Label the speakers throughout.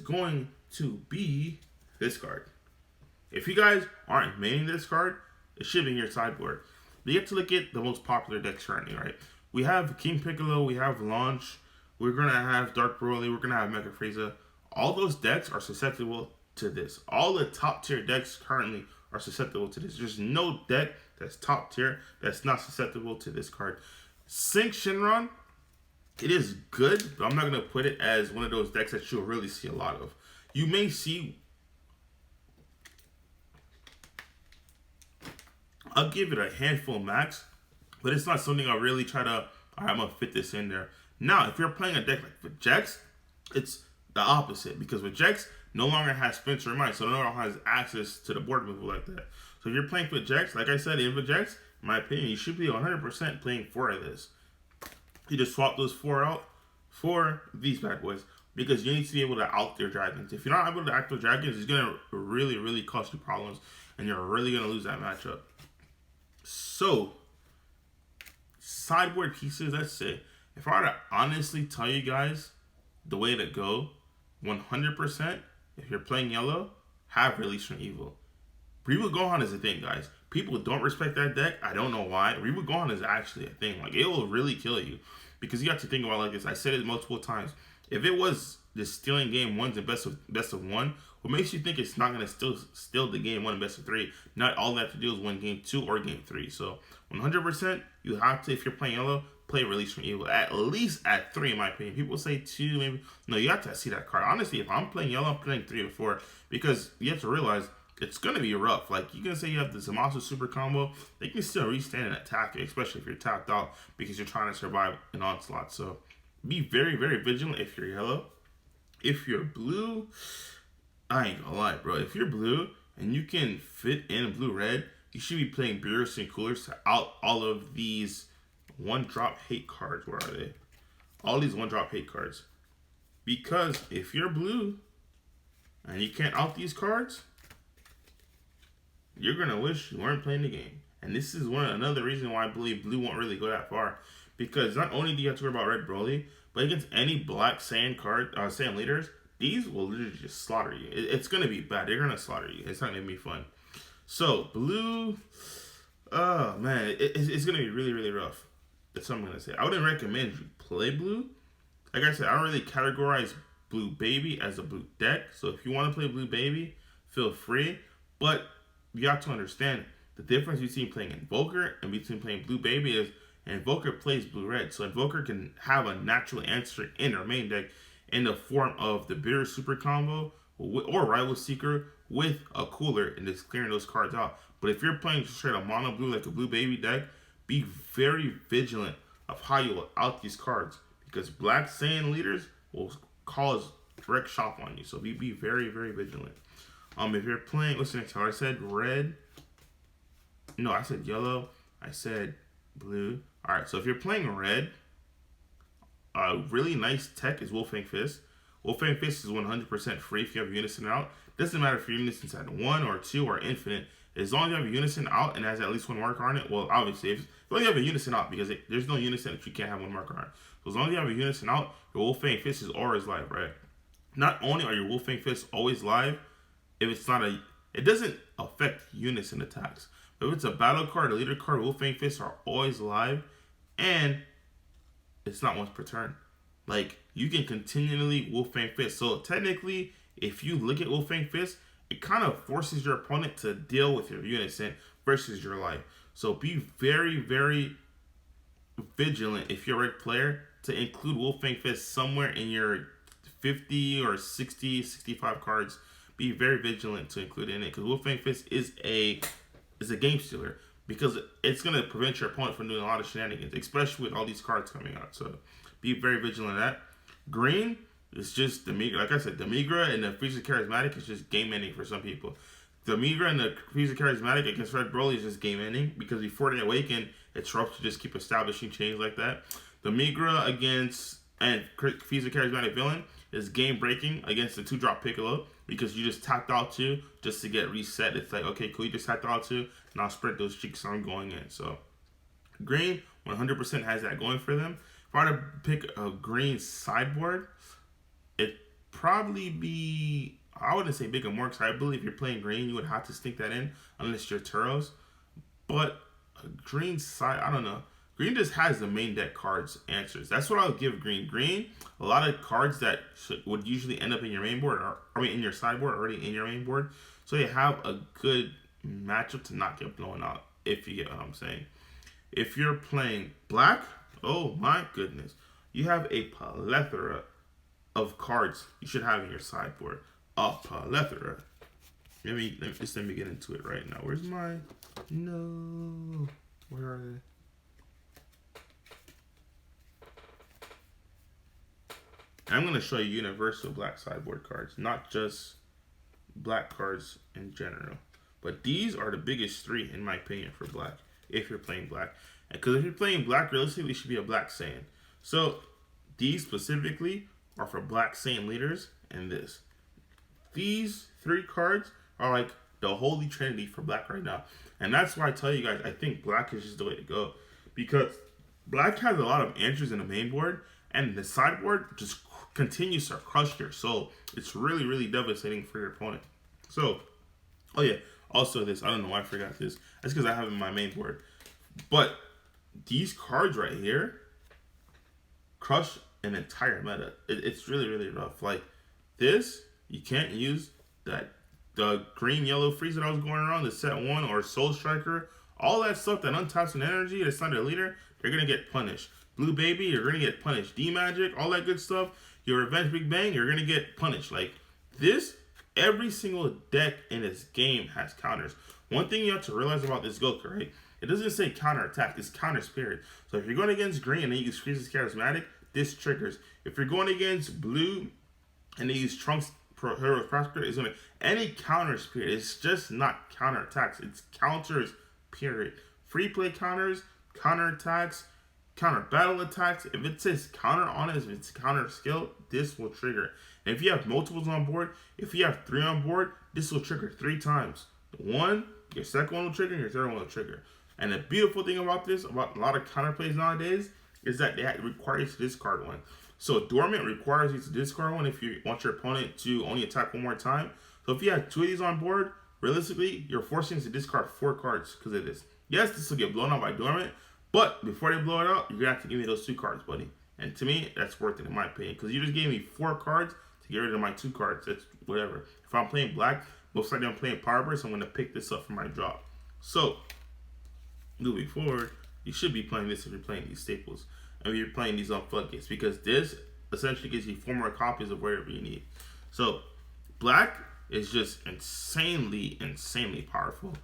Speaker 1: going to be this card. If you guys aren't maining this card, it should be in your sideboard. But you have to look at the most popular decks currently, right? We have King Piccolo, we have Launch, we're going to have Dark Broly, we're going to have Mega Frieza. All those decks are susceptible to this. All the top tier decks currently are susceptible to this. There's no deck that's top tier that's not susceptible to this card. Sync Shenron, it is good, but I'm not going to put it as one of those decks that you'll really see a lot of. You may see, I'll give it a handful max, but it's not something I really try to, all right, I'm going to fit this in there. Now, if you're playing a deck like with Jax, it's the opposite, because with Jax, no longer has Spencer in mind, so no longer has access to the board removal like that. So if you're playing with Jax, like I said, in with Jax, in my opinion, you should be 100% playing 4 of this. You just swap those 4 out for these bad boys, because you need to be able to out their dragons. If you're not able to out their dragons, it's going to really, really cause you problems, and you're really going to lose that matchup. So, sideboard pieces, let's say, if I were to honestly tell you guys the way to go, 100%, if you're playing yellow, have Release from Evil. Reboot Gohan is a thing, guys. People don't respect that deck. I don't know why. Reboot Gohan is actually a thing. Like, it will really kill you. Because you have to think about it like this. I said it multiple times. If it was just stealing game 1s and best of 1, what makes you think it's not going to steal the game 1 and best of 3? Not all they have to do is win game 2 or game 3. So, 100%, you have to, if you're playing yellow, play Release from Evil. At least at 3, in my opinion. People say 2, maybe. No, you have to see that card. Honestly, if I'm playing yellow, I'm playing 3 or 4. Because you have to realize it's going to be rough. Like, you can say you have the Zamasu super combo. They can still restand and attack you, especially if you're tapped out because you're trying to survive an onslaught. So, be very, very vigilant if you're yellow. If you're blue, I ain't gonna lie, bro. If you're blue and you can fit in blue-red, you should be playing Beerus and Coolers to out all of these one-drop hate cards. Where are they? All these one-drop hate cards. Because if you're blue and you can't out these cards, you're going to wish you weren't playing the game. And this is another reason why I believe blue won't really go that far. Because not only do you have to worry about Red Broly, but against any black Saiyan Saiyan leaders, these will literally just slaughter you. It's going to be bad. They're going to slaughter you. It's not going to be fun. So, blue, oh man, it's going to be really, really rough. That's what I'm going to say. I wouldn't recommend you play blue. Like I said, I don't really categorize Blue Baby as a blue deck. So if you want to play Blue Baby, feel free. But you have to understand the difference between playing Invoker and between playing Blue Baby is Invoker plays blue-red. So Invoker can have a natural answer in their main deck in the form of the Beerus super combo or Rival Seeker with a cooler and just clearing those cards out. But if you're playing straight a mono blue like a Blue Baby deck, be very vigilant of how you will out these cards. Because black Saiyan leaders will cause direct shop on you. So be very, very vigilant. If you're playing, what's the next card? I said red. No, I said yellow. I said blue. Alright, so if you're playing red, a really nice tech is Wolfang Fist. Wolfang Fist is 100% free if you have Unison out. Doesn't matter if your Unison's at 1 or 2 or infinite. As long as you have a Unison out and has at least 1 marker on it, well, obviously, if you only have a Unison out, because there's no Unison if you can't have 1 marker on it. So as long as you have a Unison out, your Wolfang Fist is always live, right? Not only are your Wolfang Fists always live, if it's not it doesn't affect Unison attacks. But if it's a battle card, a leader card, Wolfang Fists are always live, and it's not once per turn. Like, you can continually Wolfang Fist. So technically, if you look at Wolfang Fist, it kind of forces your opponent to deal with your Unison versus your life. So be very, very vigilant if you're a red player to include Wolfang Fist somewhere in your 50 or 60, 65 cards. Be very vigilant to include it in it, because Wolfang Fist is a game stealer, because it's going to prevent your opponent from doing a lot of shenanigans, especially with all these cards coming out. So be very vigilant of that. Green is just Demigra. Like I said, Demigra and the Frieza Charismatic is just game ending for some people. Demigra and the Frieza Charismatic against Red Broly is just game ending, because before they awaken, it's rough to just keep establishing chains like that. Demigra against and Frieza Charismatic Villain is game breaking against the 2-drop Piccolo, because you just tapped out 2 just to get reset. It's like, okay, cool, you just tapped out 2, and I'll spread those cheeks, so I'm going in. So green 100% has that going for them. If I were to pick a green sideboard, it probably be, I wouldn't say big and more, because I believe if you're playing green, you would have to stick that in unless you're Turos. But a green side, I don't know. Green just has the main deck cards answers. That's what I would give green. Green, a lot of cards that would usually end up in your main board, or I mean in your sideboard, already in your main board. So you have a good matchup to not get blown out, if you get what I'm saying. If you're playing black, oh my goodness. You have a plethora of cards you should have in your sideboard. A plethora. Let me get into it right now. Where's my... No. Where are they? I'm going to show you universal black sideboard cards, not just black cards in general. But these are the biggest three, in my opinion, for black, if you're playing black. Because if you're playing black, realistically, it should be a black Saiyan. So, these specifically are for black Saiyan leaders, and this. These three cards are like the holy trinity for black right now. And that's why I tell you guys, I think black is just the way to go. Because black has a lot of answers in the main board, and the sideboard just continues to crush your soul. It's really, really devastating for your opponent. So, oh yeah, also this, I don't know why I forgot this. That's because I have it in my main board. But these cards right here crush an entire meta. It's really, really rough. Like this, you can't use that the green yellow freeze that I was going around, the set 1 or Soul Striker, all that stuff that untaps an energy that's not their leader, they're gonna get punished. Blue Baby, you're gonna get punished. D Magic, all that good stuff. Your Revenge Big Bang, you're gonna get punished. Like this, every single deck in this game has counters. One thing you have to realize about this Goku, right? It doesn't say counter attack, it's counter spirit. So if you're going against green and they use Freeze's Charismatic, this triggers. If you're going against blue and they use Trunks Hero Prosper, it's gonna any counter spirit. It's just not counter attacks. It's counters, period. Free play counters, counter attacks, counter battle attacks. If it says counter on it, if it's counter skill, this will trigger. And if you have multiples on board, if you have 3 on board, this will trigger 3 times. One, your second one will trigger, and your third one will trigger. And the beautiful thing about this, about a lot of counter plays nowadays, is that they require you to discard one. So Dormant requires you to discard one if you want your opponent to only attack one more time. So if you have 2 of these on board, realistically, you're forcing to discard 4 cards because of this. Yes, this will get blown out by Dormant, but before they blow it out, you're going to have to give me those 2 cards, buddy. And to me, that's worth it in my opinion, because you just gave me 4 cards to get rid of my 2 cards. That's whatever. If I'm playing black, most likely I'm playing Power Burst, I'm going to pick this up for my drop. So, moving forward, you should be playing this if you're playing these staples. And if you're playing these on Floodgates, because this essentially gives you 4 more copies of whatever you need. So, black is just insanely, insanely powerful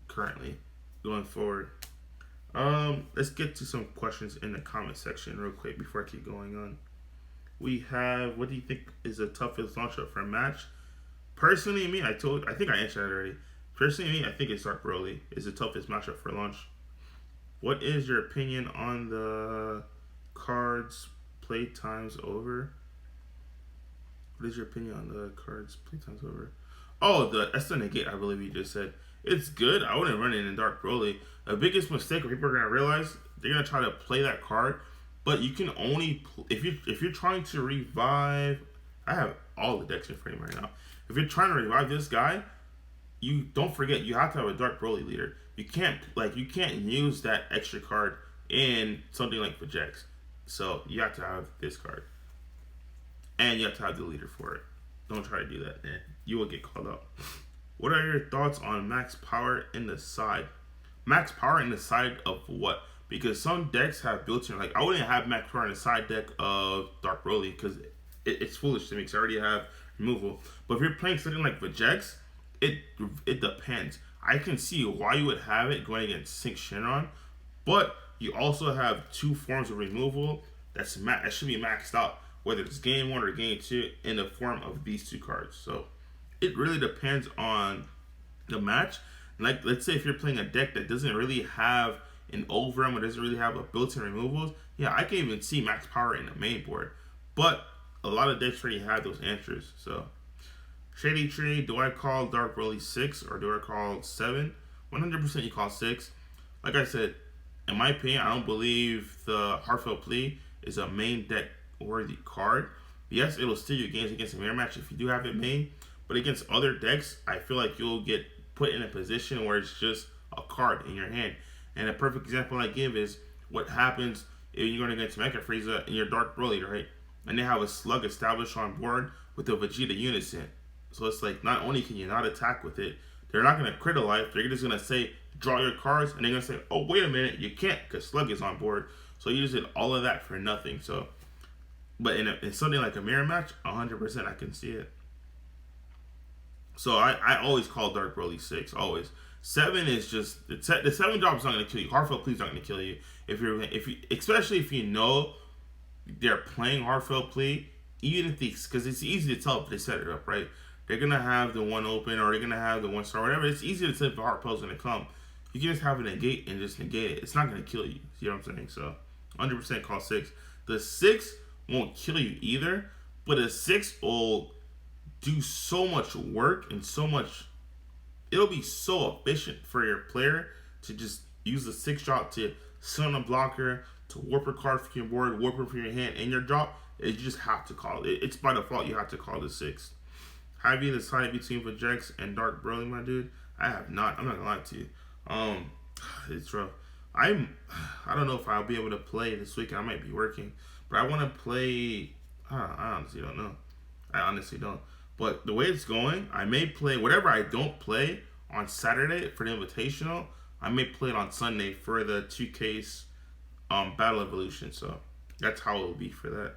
Speaker 1: currently going forward. Let's get to some questions in the comment section real quick before I keep going on. We have, what do you think is the toughest launch up for a match? Personally, me, I think I answered that already. Personally, me, I think it's Dark Broly is the toughest matchup for launch. What is your opinion on the cards play times over? What is your opinion on the cards play times over? Oh, the Esther Negate, I believe you just said. It's good. I wouldn't run it in Dark Broly. The biggest mistake people are gonna realize, they're gonna try to play that card, but you can only if you're trying to revive. I have all the decks in frame right now. If you're trying to revive this guy, you don't forget you have to have a Dark Broly leader. You can't use that extra card in something like Projects. So you have to have this card, and you have to have the leader for it. Don't try to do that, man. You will get called out. What are your thoughts on max power in the side? Max power in the side of what? Because some decks have built-in, like I wouldn't have max power in the side deck of Dark Broly because it's foolish to me because I already have removal. But if you're playing something like Vegeks, it depends. I can see why you would have it going against Sync Shenron, but you also have 2 forms of removal that should be maxed out, whether it's game 1 or game 2, in the form of these 2 cards. So it really depends on the match. Like, let's say if you're playing a deck that doesn't really have an overrun or doesn't really have a built-in removals, yeah, I can even see max power in the main board. But a lot of decks already have those answers. So, Shady Tree, do I call Dark Broly 6 or do I call 7? 100% you call 6. Like I said, in my opinion, I don't believe the Heartfelt Plea is a main deck worthy card Yes, it'll steal you games against a mirror match if you do have it made, but against other decks, I feel like you'll get put in a position where it's just a card in your hand. And a perfect example I give is what happens if you're going against Mecha Frieza and your Dark Broly, right? And they have a slug established on board with the Vegeta Unison. So it's like, not only can you not attack with it, they're not going to crit a life. They're just going to say, draw your cards, and they're going to say, oh, wait a minute, you can't because Slug is on board. So you just did all of that for nothing. So, but in something like a mirror match, 100% I can see it. So I always call Dark Broly 6, always. 7 is just, the 7 drop is not going to kill you. Heartfelt Plea's not going to kill you. If you, especially if you know they're playing Heartfelt Plea, even if because it's easy to tell if they set it up, right? They're going to have the one open, or they're going to have the one star, whatever. It's easy to tell if the Heartfelt's going to come. You can just have a negate and just negate it. It's not going to kill you. See what I'm saying? So, 100% call 6. The 6 won't kill you either, but a 6 will do so much work and so much. It'll be so efficient for your player to just use the 6 drop to summon a blocker, to warp a card from your board, warp it from your hand, and your drop. You just have to call it. It's by default you have to call the 6. Have you decided between Vegeta and Dark Broly, my dude? I have not. I'm not gonna lie to you. It's rough. I don't know if I'll be able to play this weekend. I might be working, but I want to play. I honestly don't know. I honestly don't. But the way it's going, I may play whatever I don't play on Saturday for the Invitational. I may play it on Sunday for the 2K's Battle Evolution. So that's how it will be for that.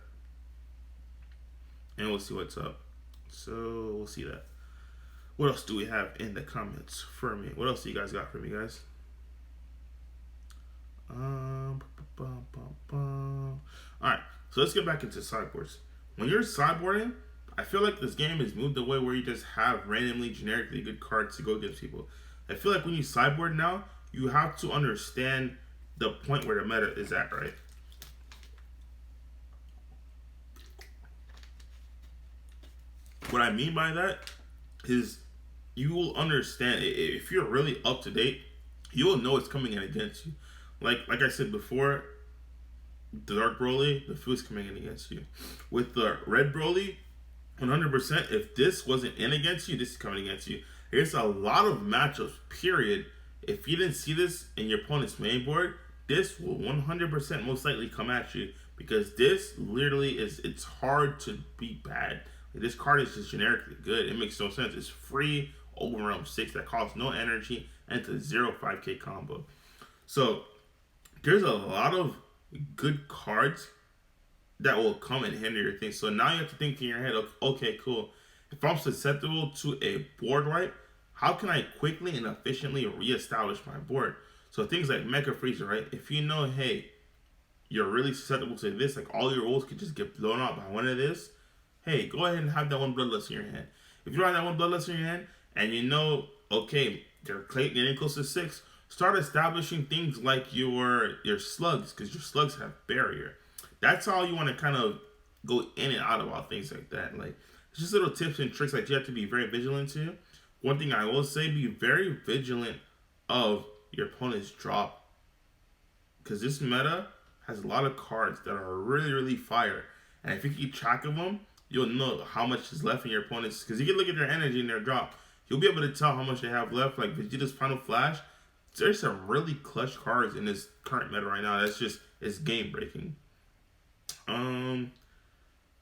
Speaker 1: And we'll see what's up. So we'll see that. What else do we have in the comments for me? What else do you guys got for me, guys? Alright, so let's get back into sideboards. When you're sideboarding, I feel like this game has moved away where you just have randomly, generically good cards to go against people. I feel like when you sideboard now, you have to understand the point where the meta is at, right? What I mean by that is you will understand, if you're really up to date, you will know what's coming in against you. Like I said before, the Dark Broly, the food's coming in against you. With the Red Broly, 100%, if this wasn't in against you, this is coming against you. There's a lot of matchups, period. If you didn't see this in your opponent's main board, this will 100% most likely come at you, because this literally is, it's hard to be bad. This card is just generically good. It makes no sense. It's free, overwhelm 6 that costs no energy, and it's a 0-5K combo. So there's a lot of good cards that will come and hinder your thing. So now you have to think in your head, okay, cool. If I'm susceptible to a board wipe, how can I quickly and efficiently reestablish my board? So things like Mecha Frieza, right? If you know, hey, you're really susceptible to this, like all your rolls could just get blown out by one of this, hey, go ahead and have that one Bloodlust in your hand. If you don't have that one Bloodlust in your hand, and you know, okay, they're getting close to 6, start establishing things like your slugs, because your slugs have barrier. That's how you want to kind of go in and out about things like that. Like, it's just little tips and tricks that you have to be very vigilant to. One thing I will say, be very vigilant of your opponent's drop, because this meta has a lot of cards that are really, really fire. And if you keep track of them, you'll know how much is left in your opponent's, because you can look at their energy and their drop. You'll be able to tell how much they have left. Like Vegeta's Final Flash, there's some really clutch cards in this current meta right now. That's just, it's game breaking.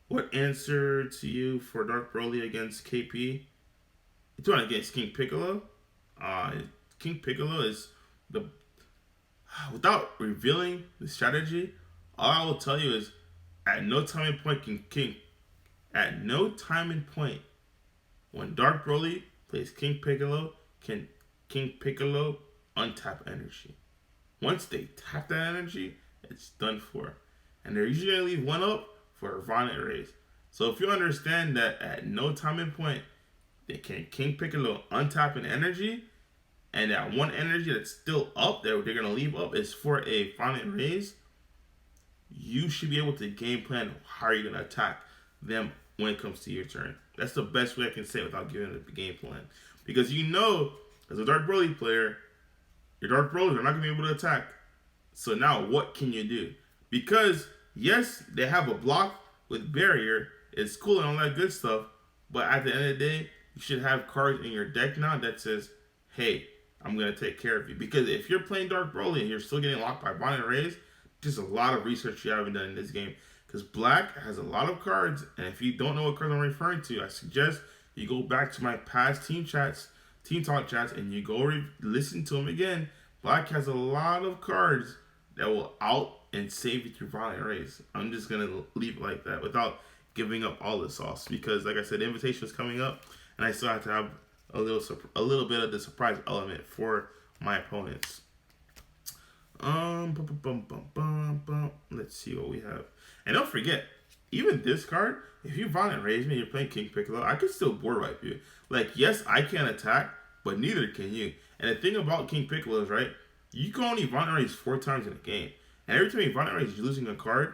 Speaker 1: What answer to you for Dark Broly against KP? It's doing against King Piccolo. King Piccolo is the, without revealing the strategy, all I will tell you is at no time and point at no time and point when Dark Broly plays King Piccolo, can King Piccolo untap energy. Once they tap that energy, it's done for. And they're usually going to leave one up for a Violent Raise. So if you understand that at no time and point, they can King Piccolo untap an energy, and that one energy that's still up there, they're going to leave up, is for a Violent Raise, you should be able to game plan how you're going to attack them when it comes to your turn. That's the best way I can say it without giving it the game plan. Because you know, as a Dark Broly player, your Dark Broly are not going to be able to attack. So now what can you do? Because, yes, they have a block with barrier, It's cool and all that good stuff. But at the end of the day, you should have cards in your deck now that says, hey, I'm going to take care of you. Because if you're playing Dark Broly and you're still getting locked by Violent Rays, there's a lot of research you haven't done in this game. Because Black has a lot of cards, and if you don't know what cards I'm referring to, I suggest you go back to my past team talk chats, and you go listen to them again. Black has a lot of cards that will out and save you through Violent Rays. I'm just going to leave it like that without giving up all the sauce. Because, like I said, the invitation is coming up, and I still have to have a little bit of the surprise element for my opponents. Let's see what we have. And don't forget, even this card, if you Violent Raise me and you're playing King Piccolo, I can still board wipe you. Like, yes, I can't attack, but neither can you. And the thing about King Piccolo is, right, you can only Violent Raise 4 times in a game. And every time you Violent Raise, you're losing a card.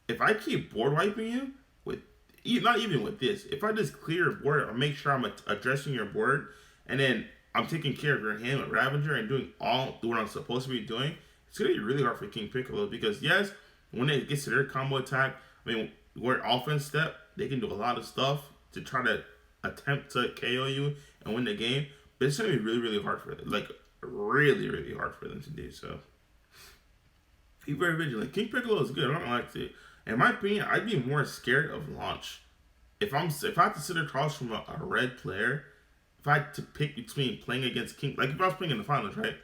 Speaker 1: If I keep board wiping you, with not even with this, if I just clear your board or make sure I'm addressing your board, and then I'm taking care of your hand with Ravager and doing all what I'm supposed to be doing, it's going to be really hard for King Piccolo. Because, yes, when it gets to their combo attack, I mean, where offense step, they can do a lot of stuff to try to attempt to KO you and win the game. But it's going to be really, really hard for them. Like, really, really hard for them to do. So, be very vigilant. King Piccolo is good. I don't like it. In my opinion, I'd be more scared of launch. If I have to sit across from a red player, if I had to pick between playing against King, like if I was playing in the finals, right?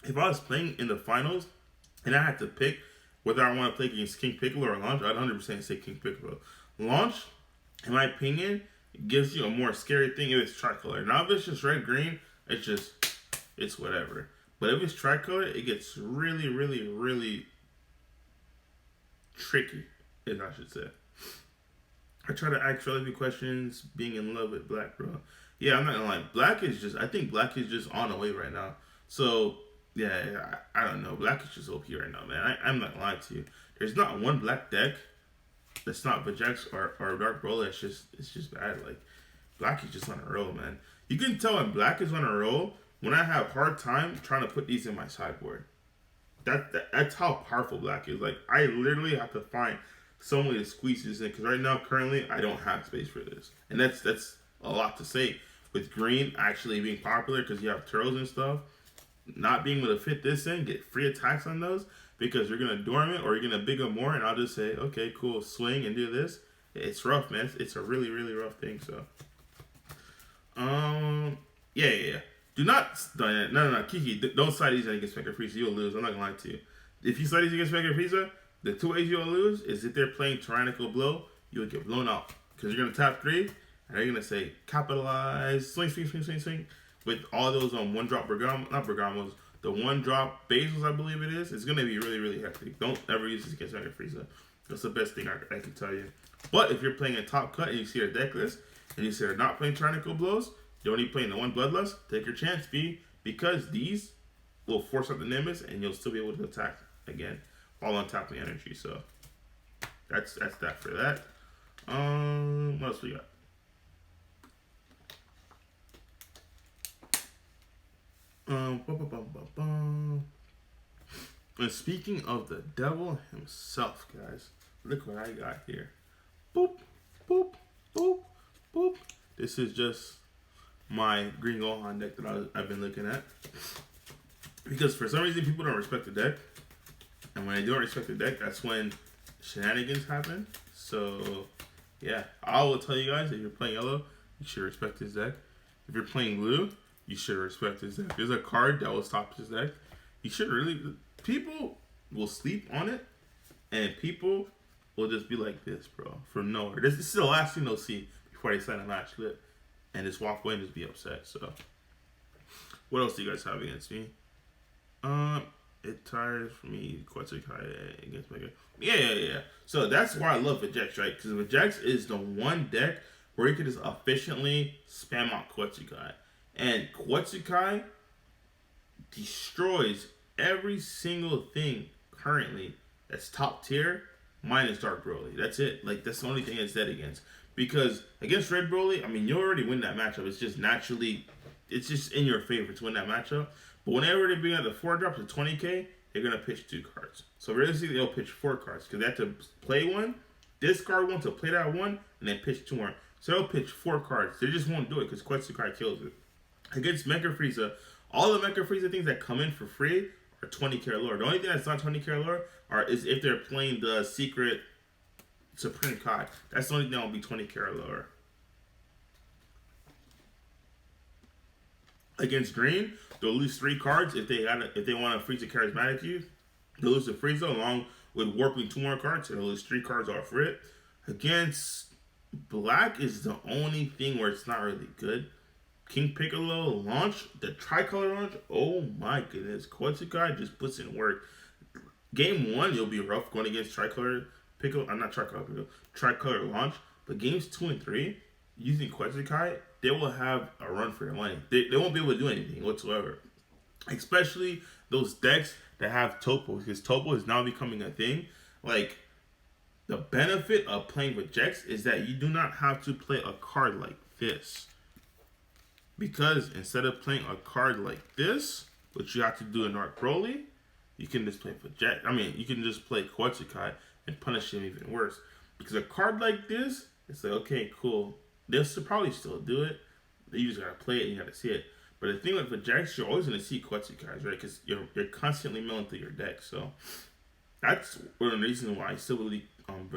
Speaker 1: If I was playing in the finals and I had to pick whether I want to play against King Piccolo or Launch, I'd 100% say King Piccolo. Launch, in my opinion, gives you a more scary thing if it's tricolor. Now, if it's just red-green, it's whatever. But if it's tricolor, it gets really, really, really tricky, as I should say. I try to ask relevant questions, being in love with Black, bro. Yeah, I'm not gonna lie. I think Black is just on the way right now. So, yeah, I don't know. Black is just OP right now, man. I'm not gonna lie to you. There's not one Black deck that's not Vajax or Dark Broly. It's just bad. Like, Black is just on a roll, man. You can tell when Black is on a roll when I have hard time trying to put these in my sideboard. That's how powerful Black is. Like, I literally have to find some way to squeeze this in, because right now, currently, I don't have space for this. And that's a lot to say. With green actually being popular because you have turtles and stuff, not being able to fit this in, get free attacks on those because you're going to dormant or you're going to big up more, and I'll just say, okay, cool, swing and do this. It's rough, man. It's a really, really rough thing, so. Yeah. Do not, no, Kiki, don't side these against Mega Frieza. You'll lose. I'm not going to lie to you. If you side these against Mega Frieza, the 2 ways you'll lose is if they're playing Tyrannical Blow, you'll get blown out. Because you're going to tap 3, and they're going to say, capitalize, swing, with all those on 1-drop Bergamos, the 1-drop Basils, I believe it is. It's going to be really, really hectic. Don't ever use this against Mega Frieza. That's the best thing I can tell you. But if you're playing a top cut and you see their deck list, and you see they're not playing Tyrannical Blows, you're only playing the 1 Bloodlust, take your chance, B, because these will force out the Nimbus, and you'll still be able to attack again while on top of the energy. So that's that for that. What else we got? And speaking of the devil himself, guys, look what I got here. Boop, boop, boop, boop. This is just my Green Gohan deck that I've been looking at. Because for some reason, people don't respect the deck. And when they don't respect the deck, that's when shenanigans happen. So, yeah. I will tell you guys, if you're playing yellow, you should respect this deck. If you're playing blue, you should respect this deck. There's a card that will stop this deck. You should really... People will sleep on it, and people will just be like this, bro, from nowhere. This is the last thing they'll see before they sign a match clip, and just walk away and just be upset. So, what else do you guys have against me? It tires for me. Quetzalcoatl against Mega. Yeah. So that's why I love Vajax, right? Because Vajax is the one deck where you can just efficiently spam out Quetzalcoatl, and Quetzalcoatl destroys every single thing currently that's top tier minus Dark Broly. That's it. Like, that's the only thing it's dead against. Because against Red Broly, I mean, you already win that matchup. It's just naturally, it's just in your favor to win that matchup. But whenever they bring out the 4 drops of 20k, they're they're gonna pitch 2 cards. So realistically, they'll pitch 4 cards because they have to play one, discard one to play that one, and then pitch 2 more. So they'll pitch 4 cards. They just won't do it because Quetzalcoatl kills it. Against Mecha Frieza, all the Mecha Frieza things that come in for free are 20k or lower. The only thing that's not 20k or lower is if they're playing the secret Supreme Kai. That's the only thing that will be 20k or lower. Against Green, they'll lose 3 cards if they want to Frieza Charismatic you. They'll lose to Frieza along with warping 2 more cards, and they'll lose 3 cards off it. Against Black is the only thing where it's not really good. King Piccolo launch, the tricolor launch, oh my goodness. Quetzalcoatl just puts in work. Game 1, you'll be rough going against tricolor Piccolo. I'm not tricolor Piccolo, tricolor launch. But games 2 and 3, using Quetzalcoatl, they will have a run for their money. They won't be able to do anything whatsoever. Especially those decks that have Topo, because Topo is now becoming a thing. Like, the benefit of playing with Jex is that you do not have to play a card like this. Because instead of playing a card like this, which you have to do in Dark Broly, you can just play for Jack. I mean, you can just play Quetzalcoatl and punish him even worse. Because a card like this, it's like, okay, cool. They'll probably still do it. You just gotta play it and you gotta see it. But the thing with Jax, you're always gonna see Quetzalcoatl, right? Because you're constantly milling through your deck. So that's one of the reasons why I still believe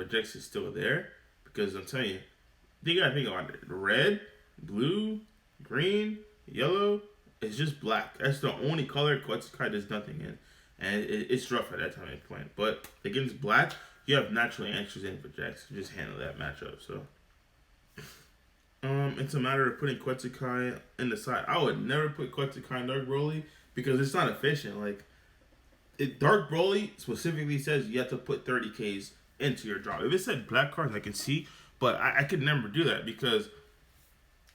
Speaker 1: Jax is still there. Because I'm telling you, you gotta think about it. Red, blue, green, yellow, it's just black. That's the only color Quetzalcoatl does nothing in. And it's rough at that time and point. But against black, you have natural answers in for Jax to just handle that matchup. So it's a matter of putting Quetzalcoatl in the side. I would never put Quetzalcoatl in Dark Broly because it's not efficient. Like, Dark Broly specifically says you have to put 30Ks into your drop. If it said black cards, I can see, but I could never do that because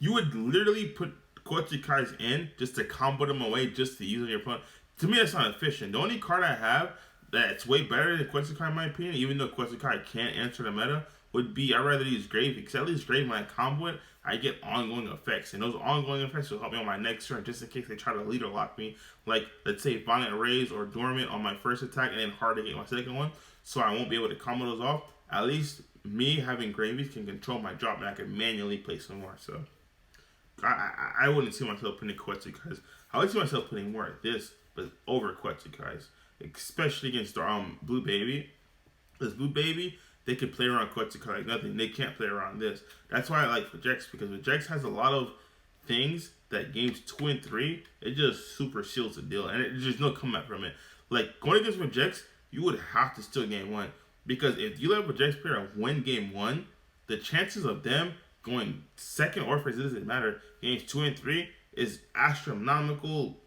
Speaker 1: you would literally put Quetzalcoatl in just to combo them away, just to use on your opponent. To me, that's not efficient. The only card I have that's way better than Quetzalcoatl, in my opinion, even though Quetzalcoatl can't answer the meta, would be I'd rather use Grave, because at least Grave, when I combo it, I get ongoing effects. And those ongoing effects will help me on my next turn, just in case they try to leader lock me. Like, let's say Violent Raise or Dormant on my first attack, and then Hard to hit my second one, so I won't be able to combo those off. At least me having Gravies can control my drop, and I can manually play some more. So I wouldn't see myself putting Quetzalcoatl. I would see myself putting more of this, but over Quetzalcoatl, especially against Blue Baby. This Blue Baby, they can play around Quetzalcoatl like nothing. They can't play around this. That's why I like Jax, because Jax has a lot of things that games 2 and 3, it just super seals the deal, and there's no comeback from it. Like, going against Jax, you would have to steal game 1, because if you let a Jax player win game 1, the chances of them going second or first, it doesn't matter, games 2 and 3 is astronomical,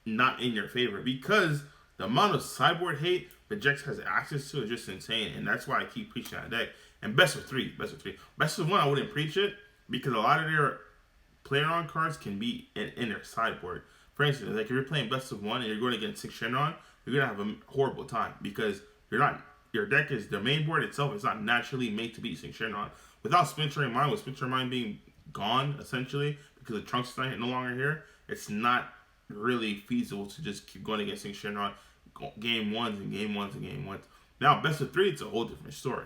Speaker 1: not in your favor, because the amount of sideboard hate that Jax has access to is just insane, and that's why I keep preaching that deck. And best of 3. Best of 1, I wouldn't preach it, because a lot of their player on cards can be in their sideboard. For instance, like if you're playing best of 1 and you're going against 6 Shenron, you're going to have a horrible time, because your deck is, the main board itself is not naturally made to beat 6 Shenron. Without Splintering Mind, with Splintering Mind being gone, essentially, because the Trunks is no longer here, it's not really feasible to just keep going against 6 Shenron game 1s and game 1s and game 1s. Now, best of 3, it's a whole different story.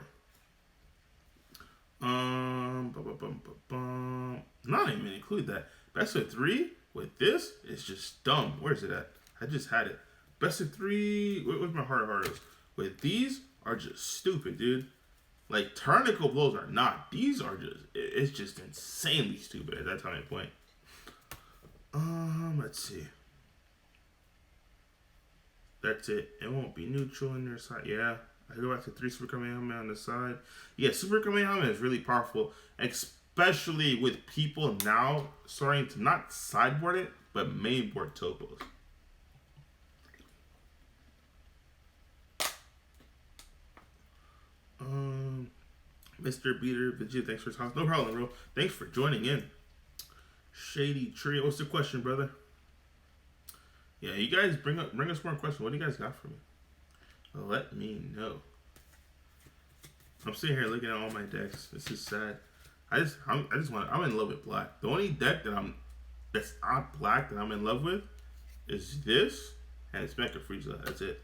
Speaker 1: Not even include that. Best of 3 with this is just dumb. Where's it at? I just had it. Best of 3, where's my hardest? With these are just stupid, dude. Like, Turnicle blows are not. These are just, it's just insanely stupid at that time and point. Let's see. That's it. It won't be neutral in their side. Yeah. I go back to 3 Super Kamehameha on the side. Yeah, Super Kamehameha is really powerful, especially with people now starting to not sideboard it, but mainboard topos. Mr. Beater, Vegeta, thanks for his house. No problem, bro. Thanks for joining in. Shady Tree. What's the question, brother? Yeah, you guys bring us more questions. What do you guys got for me? Let me know. I'm sitting here looking at all my decks. This is sad. I'm in love with black. The only deck that's not black that I'm in love with is this, and it's Mecha Frieza. That's it.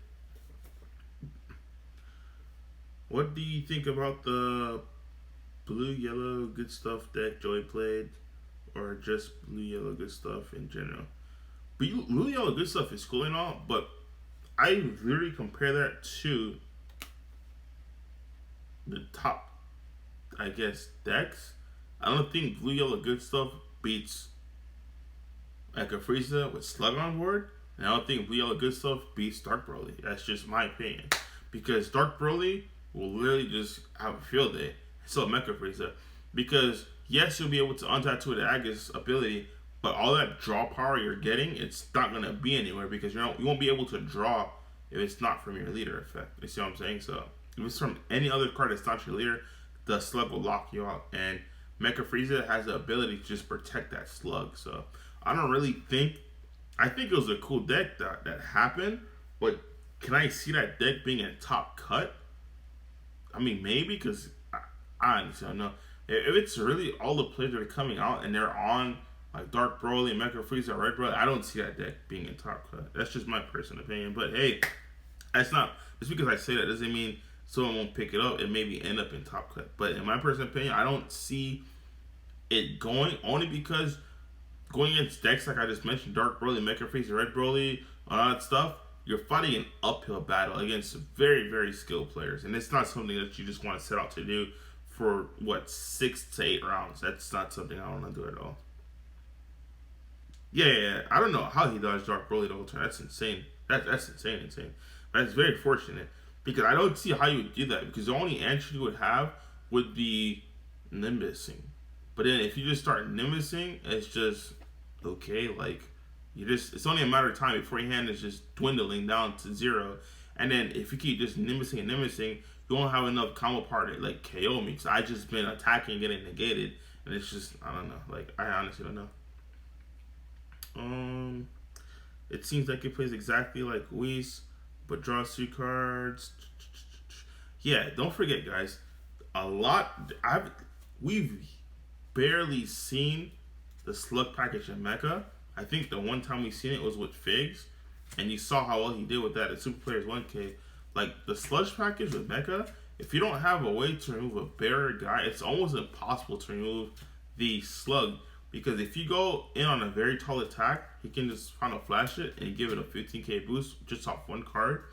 Speaker 1: What do you think about the blue yellow good stuff deck Joey played, or just blue yellow good stuff in general? Blue yellow good stuff is cool and all, but I literally compare that to the top, I guess, decks. I don't think blue yellow good stuff beats like a Frieza with Slug on board. And I don't think blue yellow good stuff beats Dark Broly. That's just my opinion. Because Dark Broly will literally just have a field day. So Mecha Frieza. Because yes, you'll be able to untap the Agus ability, but all that draw power you're getting, it's not gonna be anywhere because you won't be able to draw if it's not from your leader effect. You see what I'm saying? So if it's from any other card that's not your leader, the slug will lock you out. And Mecha Frieza has the ability to just protect that slug. So I don't really think, I think it was a cool deck that happened, but can I see that deck being a top cut? I mean, maybe, because I honestly don't know. If it's really all the players that are coming out and they're on like Dark Broly, Mecha Frieza, Red Broly, I don't see that deck being a top cut. That's just my personal opinion. But hey, that's not, just because I say that doesn't mean someone won't pick it up. It maybe end up in top cut. But in my personal opinion, I don't see it going, only because going against decks like I just mentioned, Dark Broly, Mecha Frieza, Red Broly, all that stuff, you're fighting an uphill battle against very, very skilled players. And it's not something that you just want to set out to do for, what, 6 to 8 rounds. That's not something I want to do at all. Yeah. I don't know how he dodged Dark Broly the whole time. That's insane. That's insane. But it's very fortunate. Because I don't see how you would do that. Because the only answer you would have would be Nimbusing. But then if you just start Nimbusing, it's just, okay, like, it's only a matter of time before your hand is just dwindling down to 0. And then if you keep just Nimbusing, you won't have enough combo part to, like, KO me. Because I just been attacking and getting negated. And it's just, I don't know. Like, I honestly don't know. It seems like it plays exactly like Whis, but draws 2 cards. Yeah, don't forget, guys. We've barely seen the Slug package in Mecha. I think the one time we seen it was with Figs, and you saw how well he did with that at Super Players 1K. Like, the Sludge package with Mecha, if you don't have a way to remove a barrier guy, it's almost impossible to remove the Slug. Because if you go in on a very tall attack, he can just kind of flash it and give it a 15k boost just off 1 card.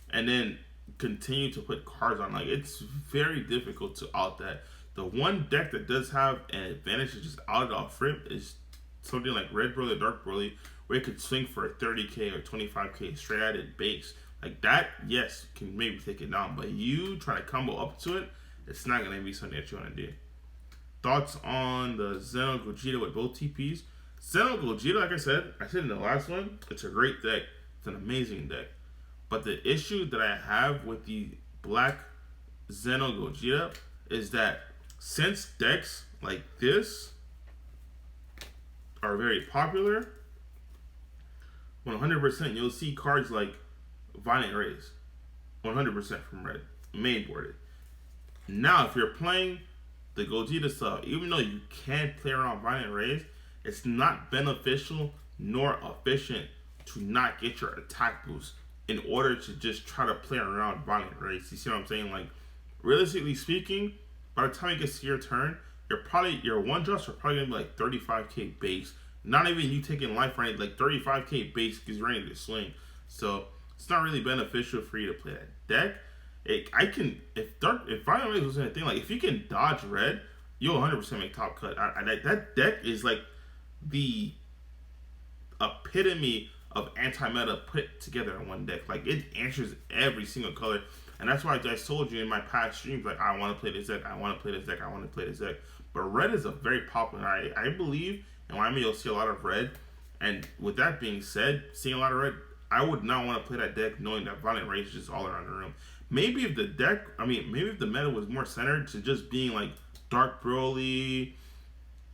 Speaker 1: And then continue to put cards on. Like, it's very difficult to out that. The one deck that does have an advantage to just out it off rip is something like Red Broly or Dark Broly, where it could swing for a 30k or 25k straight at it base. Like that, yes, can maybe take it down. But you try to combo up to it, it's not going to be something that you want to do. Thoughts on the Zeno Gogeta with both TPs? Zeno Gogeta, like I said in the last one, it's a great deck. It's an amazing deck. But the issue that I have with the black Zeno Gogeta is that since decks like this are very popular, 100% you'll see cards like Violent Rays. 100% from red. Main boarded. Now, if you're playing the Gogeta stuff, even though you can play around Violent Rays, it's not beneficial nor efficient to not get your attack boost in order to just try to play around Violent Rays. You see what I'm saying? Like, realistically speaking, by the time it gets to your turn, your one drops are probably gonna be like 35k base. Not even you taking life right, like 35k base because you're ready to swing. So it's not really beneficial for you to play that deck. If Violent Rays was anything, like if you can dodge red, you'll 100% make top cut. That deck is like the epitome of anti-meta put together in one deck. Like, it answers every single color. And that's why I just told you in my past streams, like, I want to play this deck, I want to play this deck, I want to play this deck. But red is a very popular. I believe in Wyoming you'll see a lot of red. And with that being said, seeing a lot of red, I would not want to play that deck knowing that Violent Rage is just all around the room. Maybe if the meta was more centered to just being like Dark Broly,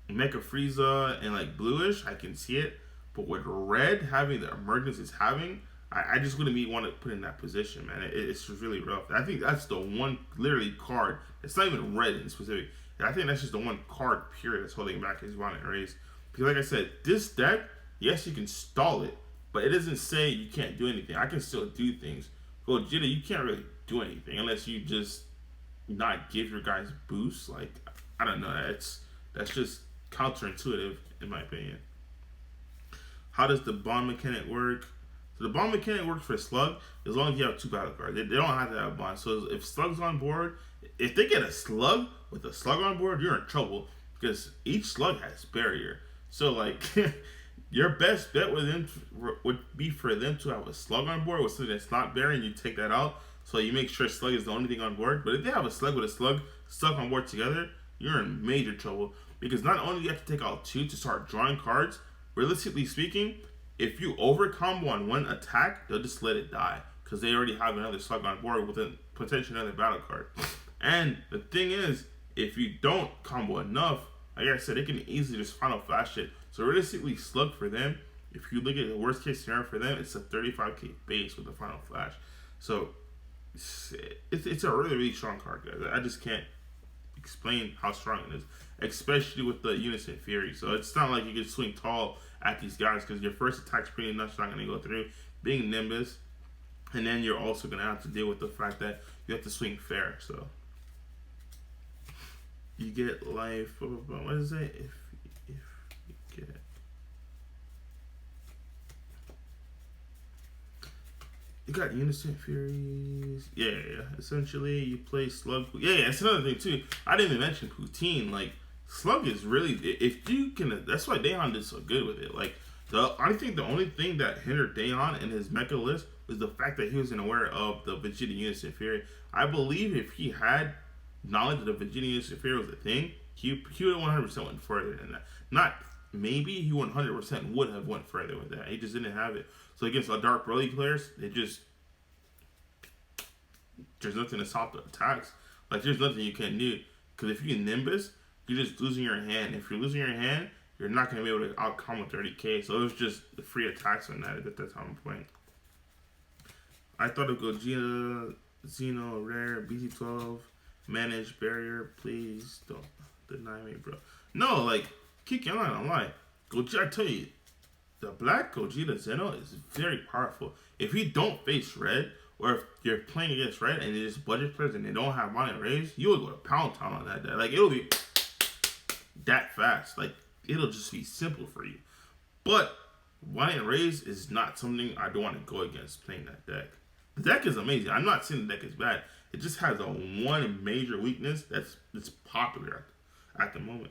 Speaker 1: Mecha Frieza, and like bluish, I can see it. But with red having the emergence it's having, I just wouldn't want to put in that position, man. It's just really rough. I think that's the one literally card. It's not even red in specific. I think that's just the one card period that's holding back his Violent Rays. Because like I said, this deck, yes, you can stall it, but it doesn't say you can't do anything. I can still do things. Gogeta, you can't really do anything unless you just not give your guys boosts. Like, I don't know. That's just counterintuitive in my opinion. How does the bond mechanic work? So the bond mechanic works for Slug as long as you have two battle cards. They don't have to have bond. So if Slug's on board, if they get a Slug with a Slug on board, you're in trouble because each Slug has barrier. So like your best bet with them would be for them to have a Slug on board with something that's not barrier, and you take that out. So you make sure Slug is the only thing on board. But if they have a Slug with a Slug stuck on board together, you're in major trouble because not only do you have to take out two to start drawing cards. Realistically speaking, if you over combo on one attack, they'll just let it die because they already have another Slug on board with a potentially another battle card. And the thing is, if you don't combo enough, like I said, they can easily just Final Flash it. So realistically, Slug for them, if you look at the worst case scenario for them, it's a 35k base with a Final Flash. So it's a really, really strong card, guys. I just can't explain how strong it is, especially with the Unison Fury. So it's not like you can swing tall at these guys because your first attack's pretty much not going to go through, being Nimbus, and then you're also going to have to deal with the fact that you have to swing fair. So you get life. What is it? If you get. You got Unison Furies. Yeah. Essentially, you play Slug. Yeah, that's another thing, too. I didn't even mention Poutine. Like, Slug is really... If you can... That's why Daehan did so good with it. Like, I think the only thing that hindered Daehan in his mecha list was the fact that he wasn't aware of the Vegeta Unison Fury. I believe if he had knowledge that the Vegeta Unison Fury was a thing, he would have 100% went further than that. Not maybe, he 100% would have went further with that. He just didn't have it. So against the Dark Broly players, there's nothing to stop the attacks. Like, there's nothing you can do. Because if you Nimbus, you're just losing your hand. If you're losing your hand, you're not going to be able to out-combo 30k. So it was just the free attacks on that at that time of point. I thought of Gogeta, Xeno, Rare, BT12, Manage, Barrier. Please don't deny me, bro. No, like, Kiki, I'm not going to lie. Gogeta, I tell you, the Black Gogeta Xeno is very powerful. If you don't face red, or if you're playing against red and it's budget players and they don't have Monet Rays, you will go to Pound Town on that day. Like, it'll be that fast. Like, it'll just be simple for you. But Monet Rays is not something I don't want to go against playing that deck. The deck is amazing. I'm not saying the deck is bad. It just has a one major weakness that's popular at the moment.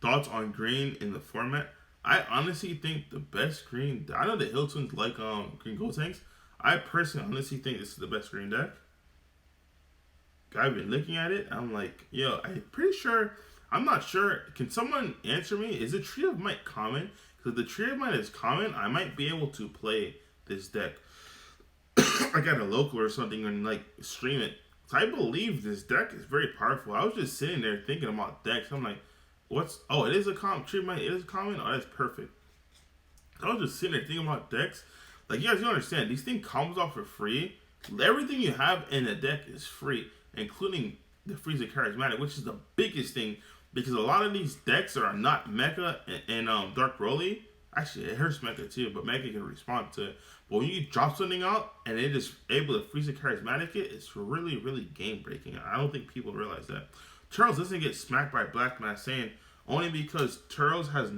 Speaker 1: Thoughts on green in the format? I honestly think the best green... I know the Hill Twins like green gold tanks. I personally honestly think this is the best green deck. I've been looking at it. I'm like, yo, I'm pretty sure... I'm not sure. Can someone answer me? Is the Tree of Might common? Because if the Tree of Might is common, I might be able to play this deck. Like at a local or something and like stream it. So I believe this deck is very powerful. I was just sitting there thinking about decks. I'm like... Oh, it is a common. It is a common. Oh, that's perfect. I was just sitting there thinking about decks. Like, you guys don't understand. These things comes off for free. Everything you have in the deck is free, including the Frieza Charismatic, which is the biggest thing. Because a lot of these decks are not Mecha and Dark Broly. Actually, it hurts Mecha too, but Mecha can respond to it. But when you drop something out and it is able to Frieza Charismatic it, it's really, really game breaking. I don't think people realize that. Turles doesn't get smacked by Black Mass Saiyan only because Turles has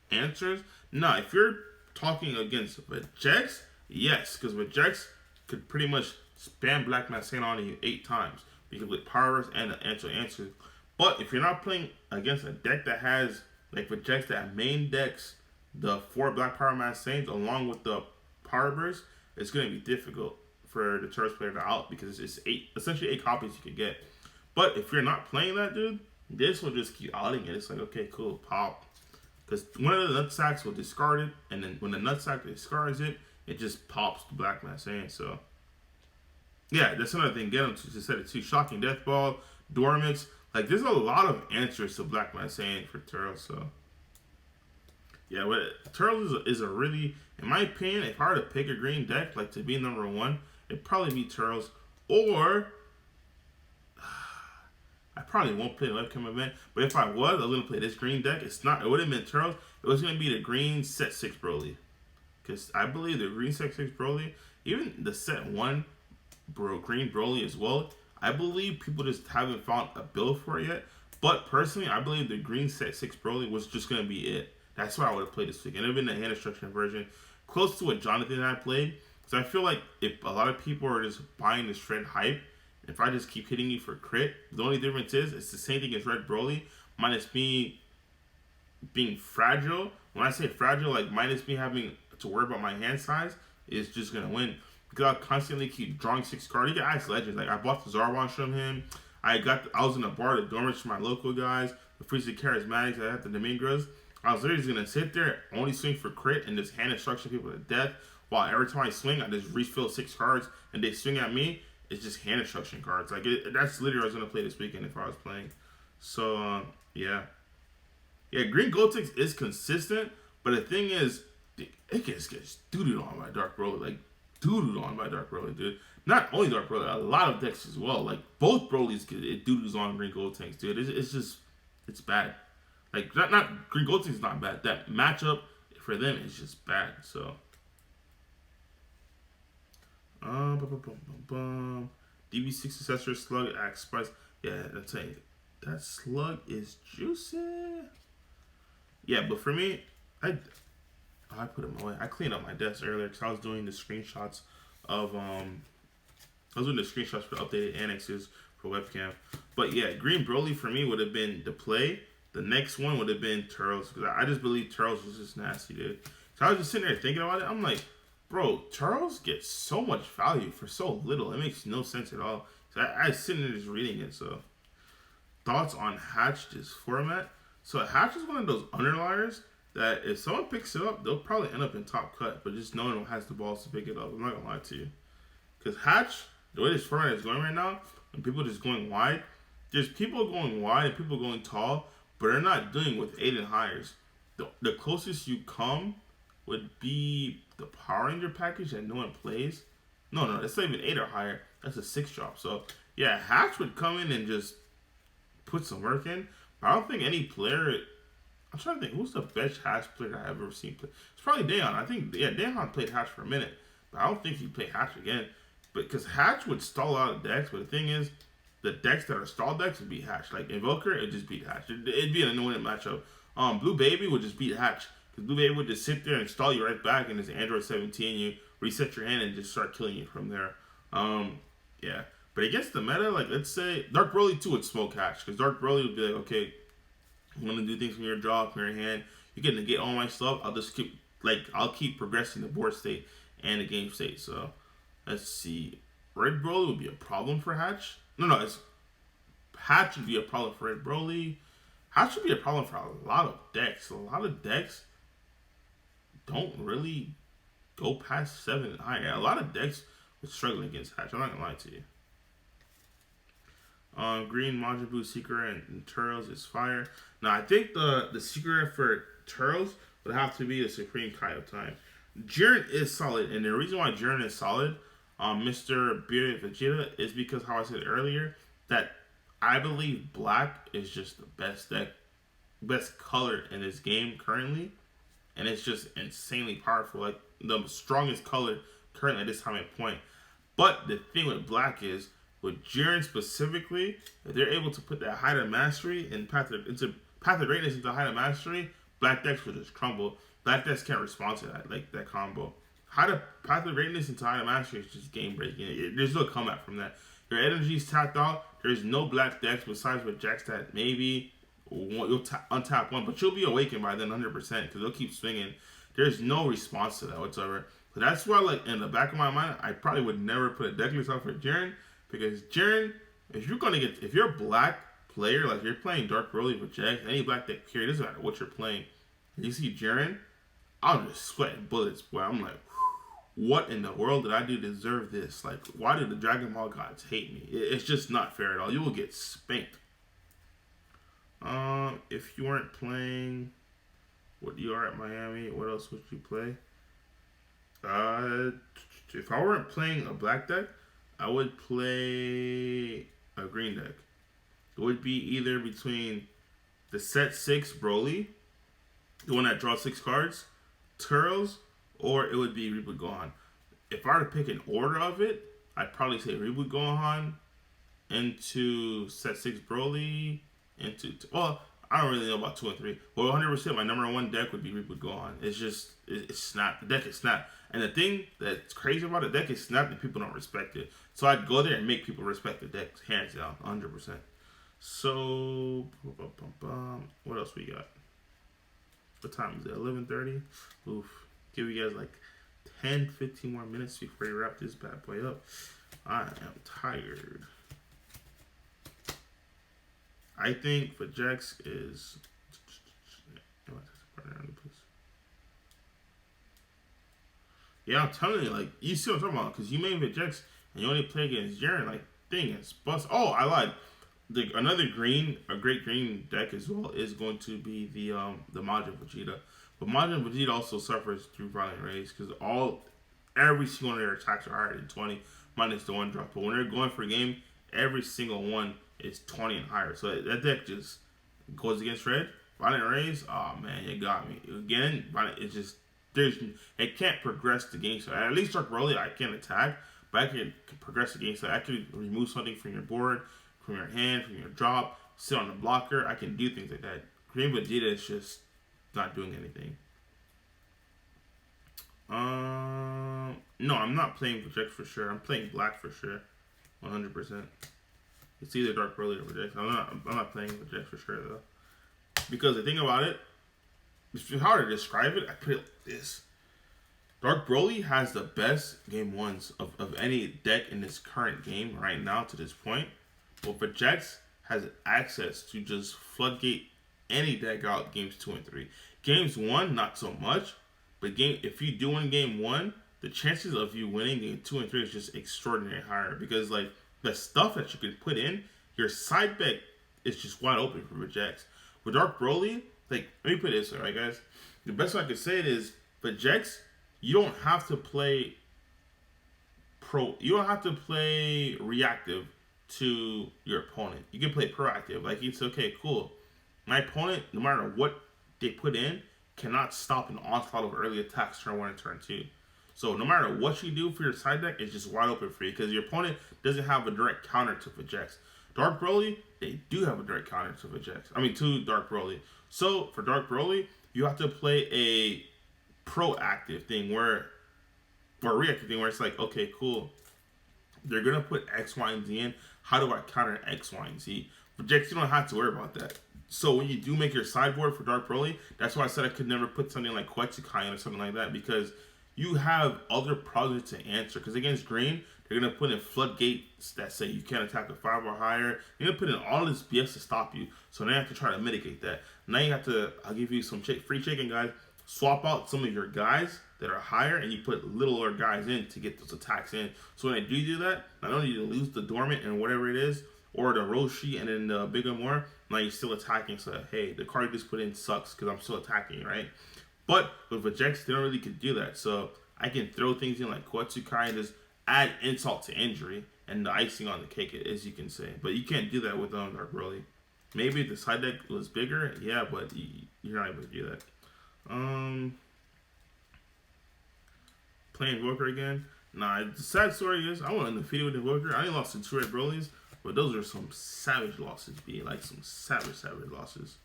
Speaker 1: answers. Nah, if you're talking against Vegeks, yes, because Vegeks could pretty much spam Black Mass Saiyan on you 8 times because with powers and the answer. But if you're not playing against a deck that has like Vegeks that main decks the 4 Black Power Mass Saiyans along with the Power Burst, it's going to be difficult for the Turles player to out because it's essentially 8 copies you can get. But if you're not playing that, dude, this will just keep outing it. It's like, okay, cool, pop. Because one of the nutsacks will discard it, and then when the nutsack discards it, it just pops the Black Mass Saiyan. So, yeah, that's another thing. Get them to set it too. Shocking Death Ball, Dormix. Like, there's a lot of answers to Black Mass Saiyan for Turles. So, yeah, but Turles is a really, in my opinion, if I were to pick a green deck, like to be number 1, it'd probably be Turles. Or I probably won't play the webcam event, but if I was going to play this green deck, it would have been Turles. It was going to be the green set 6 Broly. Because I believe the green set 6 Broly, even the set 1 green Broly as well. I believe people just haven't found a build for it yet. But personally, I believe the green set 6 Broly was just gonna be it. That's what I would have played this week. And it would have been the hand destruction version, close to what Jonathan and I played. So I feel like if a lot of people are just buying this Shred hype, if I just keep hitting you for crit, the only difference is it's the same thing as Red Broly, minus me being fragile. When I say fragile, like minus me having to worry about my hand size, is just gonna win. Because I'll constantly keep drawing 6 cards. You can ask Legends. Like I bought the Zarwan from him. I was in the bar, the dormants for my local guys, the Freezer Charismatics, I had the Domingos. I was literally just gonna sit there, only swing for crit, and just hand instruction people to death. While every time I swing, I just refill 6 cards, and they swing at me. It's just hand instruction cards. Like that's literally what I was gonna play this weekend if I was playing. So yeah. Green Gotenks is consistent, but the thing is, it gets doo-dooed on by Dark Broly. Like, doo-dooed on by Dark Broly, dude. Not only Dark Broly, a lot of decks as well. Like, both Brolys get it doo-doos on Green Gotenks, dude. It's just, it's bad. Like, not Green Gotenks is not bad. That matchup for them is just bad, so. DB6 Successor Slug, Axe Spice. Yeah, that's it. That slug is juicy. Yeah, but for me, I put it away. I cleaned up my desk earlier because I was doing the screenshots of I was doing the screenshots for the updated annexes for webcam. But yeah, Green Broly for me would have been the play. The next one would have been Turles because I just believe Turles was just nasty, dude. So I was just sitting there thinking about it. I'm like, bro, Turles gets so much value for so little. It makes no sense at all. So I was sitting there just reading it. So thoughts on Hatch this format? So Hatch is one of those underliers that if someone picks it up, they'll probably end up in top cut, but just no one has the balls to pick it up. I'm not gonna lie to you. Because Hatch, the way this format is going right now, and people just going wide, there's people going wide and people going tall, but they're not doing with 8 and higher. The closest you come would be the Power Ranger package that no one plays. No, it's not even 8 or higher. That's a 6 drop. So yeah, Hatch would come in and just put some work in. But I don't think any player. I'm trying to think who's the best Hatch player I've ever seen play. It's probably Daeon. I think Daeon played Hatch for a minute, but I don't think he played Hatch again. But because Hatch would stall out of decks, but the thing is, the decks that are stalled decks would beat Hatch. Like Invoker, it'd just beat Hatch. It'd be an annoying matchup. Blue Baby would just beat Hatch because Blue Baby would just sit there and stall you right back, and it's Android 17. You reset your hand and just start killing you from there. Yeah. But against the meta, like let's say Dark Broly 2 would smoke Hatch because Dark Broly would be like, okay, I'm gonna do things from your draw, from your hand. You can negate all my stuff. I'll keep progressing the board state and the game state. So let's see. Red Broly would be a problem for Hatch. Hatch would be a problem for Red Broly. Hatch would be a problem for a lot of decks. A lot of decks don't really go past 7 and higher. A lot of decks would struggle against Hatch. I'm not gonna lie to you. Green Majin Buu Secret and Turles is fire. Now I think the secret for Turles would have to be the Supreme Kai of Time. Jiren is solid, and the reason why Jiren is solid, Mr. Bearded Vegeta, is because how I said earlier that I believe black is just the best color in this game currently, and it's just insanely powerful. Like the strongest color currently at this time and point. But the thing with black is, with Jiren specifically, if they're able to put that Height of Mastery and Path of Greatness into Height of Mastery, black decks will just crumble. Black decks can't respond to that combo. Path of Greatness into Height of Mastery is just game breaking. There's no comeback from that. Your energy's tapped out. There's no black decks besides with Jax that maybe you'll untap one, but you'll be awakened by then 100% because they'll keep swinging. There's no response to that whatsoever. So that's why, like in the back of my mind, I probably would never put a deck list out for Jiren. Because Jiren, if you're a black player, like you're playing Dark Broly with Jax, any black deck period, doesn't matter what you're playing. And you see Jiren, I'm just sweating bullets, boy. I'm like, what in the world did I do to deserve this? Like, why do the Dragon Ball gods hate me? It's just not fair at all. You will get spanked. If you weren't playing what you are at Miami, what else would you play? If I weren't playing a black deck, I would play a green deck. It would be either between the set 6 Broly, the one that draws 6 cards, Turles, or it would be Reaper Gohan. If I were to pick an order of it, I'd probably say Reboot Gohan into Set 6 Broly, well, I don't really know about 2 and 3. But 100% my number one deck would be Reboot Gohan. It's just, it's Snap. The deck is Snap. And the thing that's crazy about it, the deck is Snap and people don't respect it. So I'd go there and make people respect the deck, hands down, 100%. So, what else we got? What time is it? 11:30? Oof. Give you guys like 10, 15 more minutes before you wrap this bad boy up. I am tired. I think for Jax is... Yeah, I'm telling you, like, you see what I'm talking about, because you main with Jax, and you only play against Jaren, like, thing is bust. Oh, I lied. Another great green deck as well is going to be the Majin Vegeta. But Majin Vegeta also suffers through Violent Rays, because every single one of their attacks are higher than 20, minus the one drop. But when they're going for a game, every single one is 20 and higher. So that deck just goes against Red. Violent Rays, oh man, you got me. Again, it's just, it can't progress the game. So at least Dark Broly, I can attack, but I can progress the game. So I can remove something from your board, from your hand, from your drop, sit on the blocker. I can do things like that. Green Vegeta is just not doing anything. No, I'm not playing Project for sure. I'm playing Black for sure, 100%. It's either Dark Broly or Project. I'm not playing Project for sure though, because the thing about it, it's hard to describe it. I put it like this: Dark Broly has the best game ones of any deck in this current game right now to this point. But Project has access to just floodgate any deck out games 2 and 3. Games 1, not so much. But if you do win game 1, the chances of you winning game 2 and 3 is just extraordinarily higher, because like the stuff that you can put in, your side deck is just wide open for Project. With Dark Broly, like, let me put it this way, right, guys? The best way I could say it is, Project, you don't have to play reactive to your opponent. You can play proactive. Like, it's okay, cool. My opponent, no matter what they put in, cannot stop an onslaught of early attacks turn 1 and turn 2. So no matter what you do for your side deck, it's just wide open for you, because your opponent doesn't have a direct counter to Project. Dark Broly, they do have a direct counter to Project. To Dark Broly. So for Dark Broly, you have to play a proactive thing or a reactive thing where it's like, okay, cool. They're gonna put X, Y, and Z in. How do I counter X, Y, and Z? Project, you don't have to worry about that. So when you do make your sideboard for Dark Broly, that's why I said I could never put something like Quetzalcoatl or something like that, because you have other problems to answer. Because against Green, they're going to put in floodgates that say you can't attack a 5 or higher. They're going to put in all this BS to stop you. So now you have to try to mitigate that. Now you have to, I'll give you some free chicken, guys. Swap out some of your guys that are higher, and you put littler guys in to get those attacks in. So when I do that, not only do you lose the Dormant and whatever it is, or the Roshi and then the Big more, now you're still attacking. So, hey, the card you just put in sucks because I'm still attacking, right? But with Vegeta, they don't really could do that. So I can throw things in like Quetzalcoatl and just add insult to injury and the icing on the cake, as you can say. But you can't do that with Dark Broly. Maybe if the side deck was bigger, yeah, but you're not able to do that. Playing Invoker again. Nah, the sad story is I went undefeated with Invoker. I only lost to 2 Red Brolys, but those are some savage losses, like some savage losses.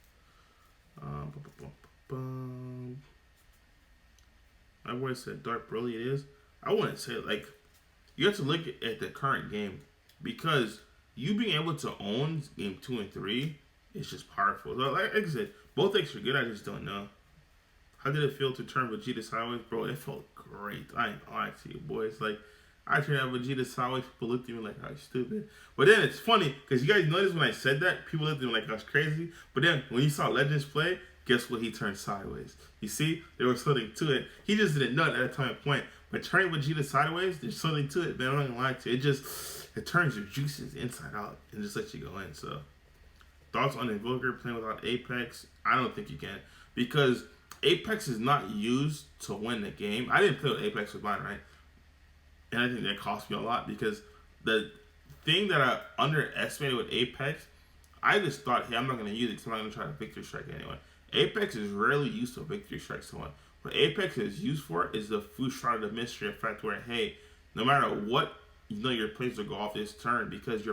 Speaker 1: I've always said Dark Broly it is. I wouldn't say it, like, you have to look at the current game, because you being able to own game 2 and 3 is just powerful. So, like I said, both decks are good. I just don't know. How did it feel to turn Vegeta sideways, bro? It felt great. I ain't lying to you, boys. Like, I turned out Vegeta sideways. People looked at me like I was stupid. But then it's funny because you guys noticed when I said that, people looked at me like I was crazy. But then when you saw Legends play, guess what? He turned sideways. You see, there was something to it. He just didn't know it at that time and point. But turning Vegeta sideways, there's something to it, man. I'm not gonna lie to you. It turns your juices inside out and just lets you go in. So, thoughts on Invoker playing without Apex? I don't think you can, because Apex is not used to win the game. I didn't play with Apex with mine, right? And I think that cost me a lot, because the thing that I underestimated with Apex, I just thought, hey, I'm not going to use it because I'm not going to try to victory strike anyway. Apex is rarely used to victory strike someone. What Apex is used for is the Food Shroud of Mystery effect, where, hey, no matter what you know your plays will go off this turn because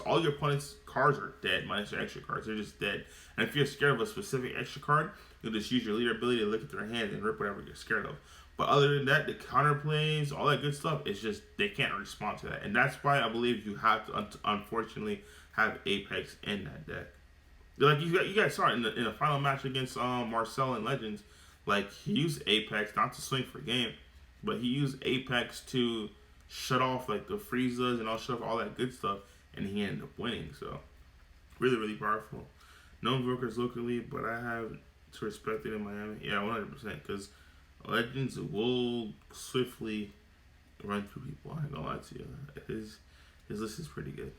Speaker 1: all your opponent's cards are dead minus your extra cards. They're just dead. And if you're scared of a specific extra card, you'll just use your leader ability to look at their hand and rip whatever you're scared of. But other than that, the counter plays, all that good stuff, it's just they can't respond to that. And that's why I believe you have to unfortunately have Apex in that deck. Like you guys saw it in the final match against Marcel and Legends. Like he used Apex not to swing for game, but he used Apex to shut off like the Friezas and all that good stuff, and he ended up winning. So really, really powerful. No brokers locally, but I have to respect it in Miami. Yeah, 100%. Because Legends will swiftly run through people. I ain't gonna lie to you. His list is pretty good.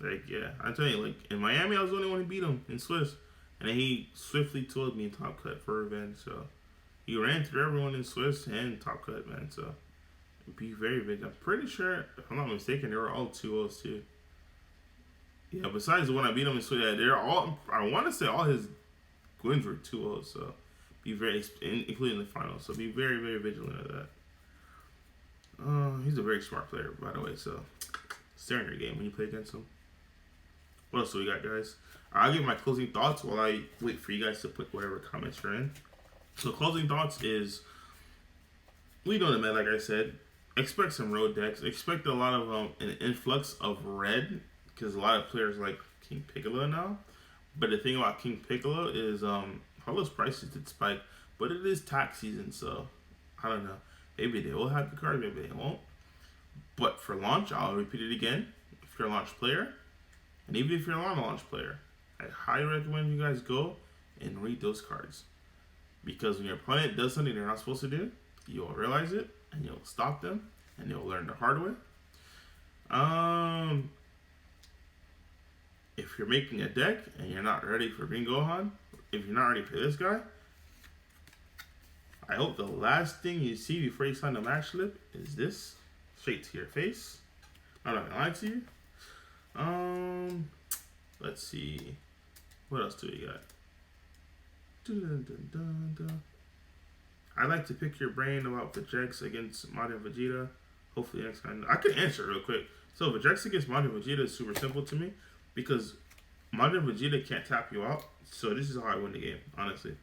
Speaker 1: Like, yeah, I tell you, like in Miami, I was the only one who beat him in Swiss, and then he swiftly told me top cut for revenge. So he ran through everyone in Swiss and top cut, man. So be very big. I'm pretty sure, if I'm not mistaken, they were all 2-0s too. Yeah, besides the one I beat him in Swiss, yeah, they're all. I want to say all his wins were 2-0s. So be very, including the final. So be very, very vigilant of that. He's a very smart player, by the way. So stay in your game when you play against him. What else do we got, guys? I'll give my closing thoughts while I wait for you guys to put whatever comments you're in. So closing thoughts is, we know the man, like I said, expect some road decks. Expect a lot of an influx of red, because a lot of players like King Piccolo now. But the thing about King Piccolo is all those prices did spike, but it is tax season, so I don't know. Maybe they will have the card, maybe they won't. But for launch, I'll repeat it again. If you're a launch player, and even if you're not a launch player, I highly recommend you guys go and read those cards. Because when your opponent does something they're not supposed to do, you'll realize it, and you'll stop them, and you'll learn the hard way. If you're making a deck, and you're not ready for Green Gohan, if you're not ready for this guy, I hope the last thing you see before you sign the match slip is this, straight to your face. I'm not gonna lie to you. Let's see. What else do we got? I'd like to pick your brain about Vegeks against Majin Vegeta. Hopefully next time. I can answer it real quick. So Vegeks against Majin Vegeta is super simple to me because Majin Vegeta can't tap you out. So this is how I win the game, honestly.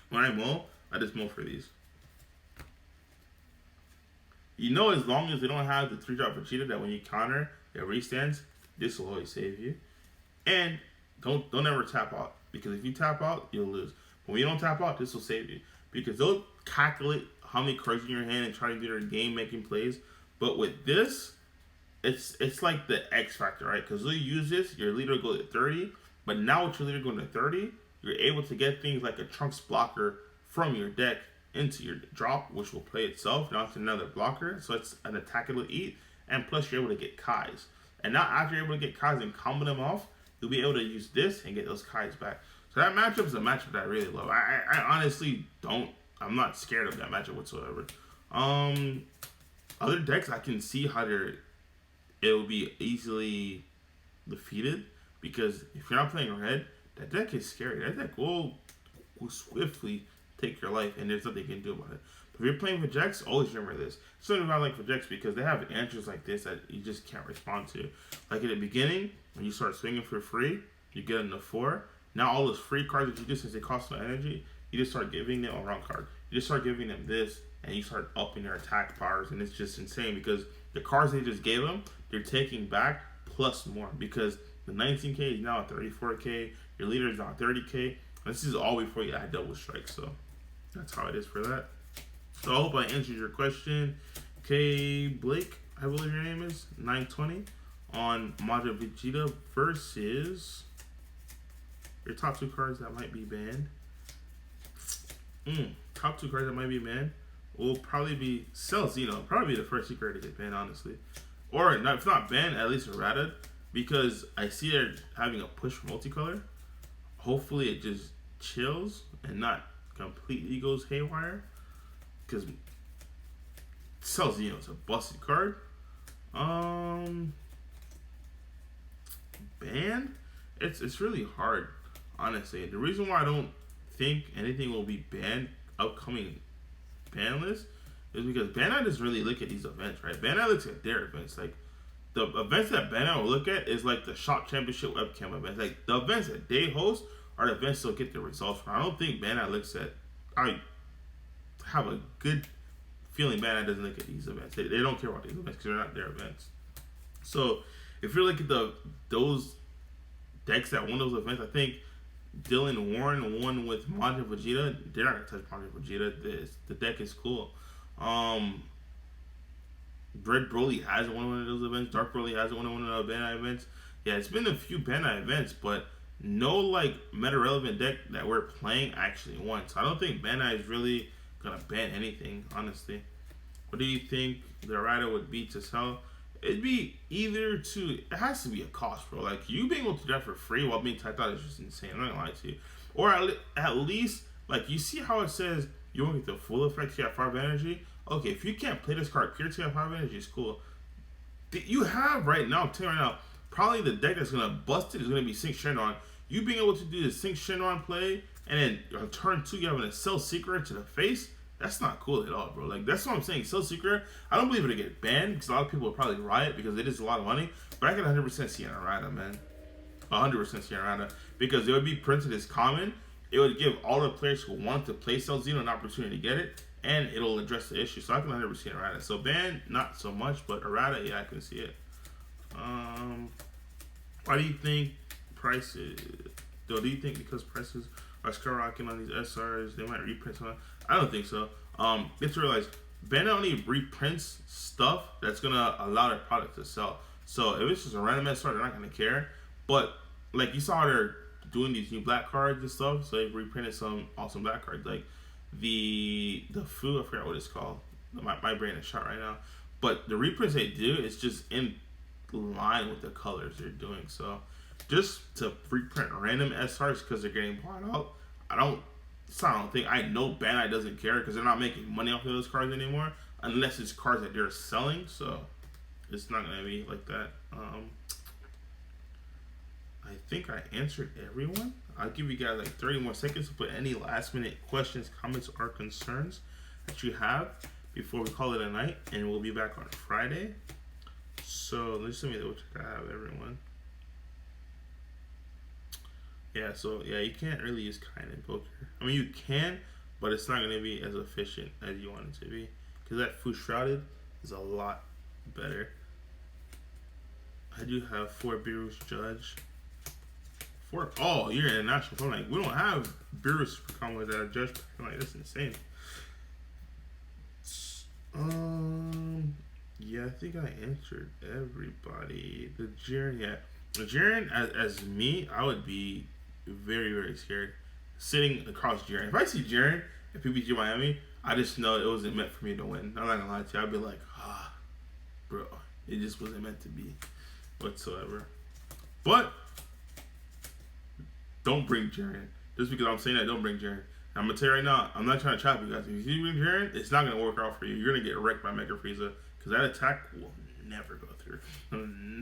Speaker 1: When I mull, I just mull for these. You know, as long as they don't have the 3-drop Vegeta, that when you counter, it restands, this will always save you. And don't ever tap out, because if you tap out, you'll lose. But when you don't tap out, this will save you, because they'll calculate how many cards in your hand and try to do their game-making plays. But with this, it's like the X factor, right? Because they'll use this, your leader will go to 30, but now with your leader going to 30, you're able to get things like a Trunks blocker from your deck into your drop, which will play itself. Now it's another blocker, so it's an attack it'll eat, and plus you're able to get Kais. And now after you're able to get Kais and combo them off, you'll be able to use this and get those Kais back. So that matchup is a matchup that I really love. I honestly I'm not scared of that matchup whatsoever. Other decks I can see how it'll be easily defeated, because if you're not playing red, that deck is scary. That deck will swiftly take your life, and there's nothing you can do about it. But if you're playing Vegeks, always remember this. Something about like Vegeks, because they have answers like this that you just can't respond to. Like at the beginning, when you start swinging for free, you get into 4. Now all those free cards that you do, since they cost no energy, you just start giving them a wrong card. You just start giving them this, and you start upping their attack powers, and it's just insane because the cards they just gave them, they're taking back plus more, because the 19k is now at 34k, your leader is now 30k. This is all before you add double strike, so that's how it is for that. So I hope I answered your question. K Blake, I believe your name is 920 on Majin Vegeta versus your top 2 cards that might be banned. Top 2 cards that might be banned will probably be Cell Xeno. Probably be the first secret to get banned, honestly. Or if not banned, at least errated, because I see they're having a push for multicolor. Hopefully it just chills and not completely goes haywire, because Cell Xeno is a busted card. Banned? It's really hard, honestly. The reason why I don't think anything will be banned upcoming ban list is because Bandai doesn't really look at these events, right? Bandai looks at their events. Like, the events that Bandai will look at is like the Shop Championship webcam events. Like, the events that they host are the events they'll get the results from. I don't think Bandai looks at. I have a good feeling Bandai doesn't look at these events. They don't care about these events because they're not their events. So if you look at those decks that won those events, I think Dylan Warren won with Majin Vegeta. They're not gonna touch Majin Vegeta. The deck is cool. Red Broly hasn't won one of those events. Dark Broly hasn't won one of the Bandai events. Yeah, it's been a few Bandai events, but no like meta relevant deck that we're playing actually won. So I don't think Bandai is really gonna ban anything, honestly. What do you think the errata would be to sell? It'd be either to, it has to be a cost, bro. Like, you being able to do that for free while being typed out is just insane. I'm not gonna lie to you. Or at least, like, you see how it says you won't get the full effect TF5 energy? Okay, if you can't play this card, pure TF5 energy is cool. You have right now, I'm telling you right now, probably the deck that's gonna bust it is gonna be Sync Shenron. You being able to do the Sync Shenron play, and then on turn 2 you having a Cell Secret to the face, that's not cool at all, bro. Like, that's what I'm saying. Cell Secret, I don't believe it'll get banned because a lot of people will probably riot because it is a lot of money. But I can 100% see an errata, man. 100% see an errata because it would be printed as common. It would give all the players who want to play Cell Xeno an opportunity to get it, and it'll address the issue. So I can 100% see an errata. So ban, not so much, but errata, yeah, I can see it. Why do you think prices? Do you think because prices are skyrocketing on these SRs, they might reprint some? I don't think so. You have to realize Bandai only reprints stuff that's gonna allow their product to sell. So if it's just a random SR, they're not gonna care. But like, you saw how they're doing these new black cards and stuff, so they've reprinted some awesome black cards. Like the Fu, I forgot what it's called. My brain is shot right now. But the reprints they do is just in line with the colors they're doing. So just to reprint random SRs because they're getting bought out, I don't think, I know Bandai doesn't care because they're not making money off of those cards anymore unless it's cards that they're selling. So it's not gonna be like that. I think I answered everyone. I'll give you guys like 30 more seconds to put any last minute questions, comments, or concerns that you have before we call it a night, and we'll be back on Friday. So let's let me double check I have everyone. Yeah, so yeah, you can't really use kind in poker. I mean, you can, but it's not going to be as efficient as you want it to be. Because that Fu Shrouded is a lot better. I do have 4 Beerus Judge. 4, oh, you're international. I'm like, we don't have Beerus combos that are Judge. I'm like, that's insane. Yeah, I think I answered everybody. The Jiren, yeah. The Jiren, as me, I would be very, very scared sitting across Jiren. If I see Jiren at PPG Miami, I just know it wasn't meant for me to win. I'm not gonna lie to you. I'd be like, bro, it just wasn't meant to be whatsoever. But don't bring Jiren. Just because I'm saying that, don't bring Jiren. I'm gonna tell you right now, I'm not trying to trap you guys. If you bring Jiren, it's not gonna work out for you. You're gonna get wrecked by Mega Frieza because that attack will never go through.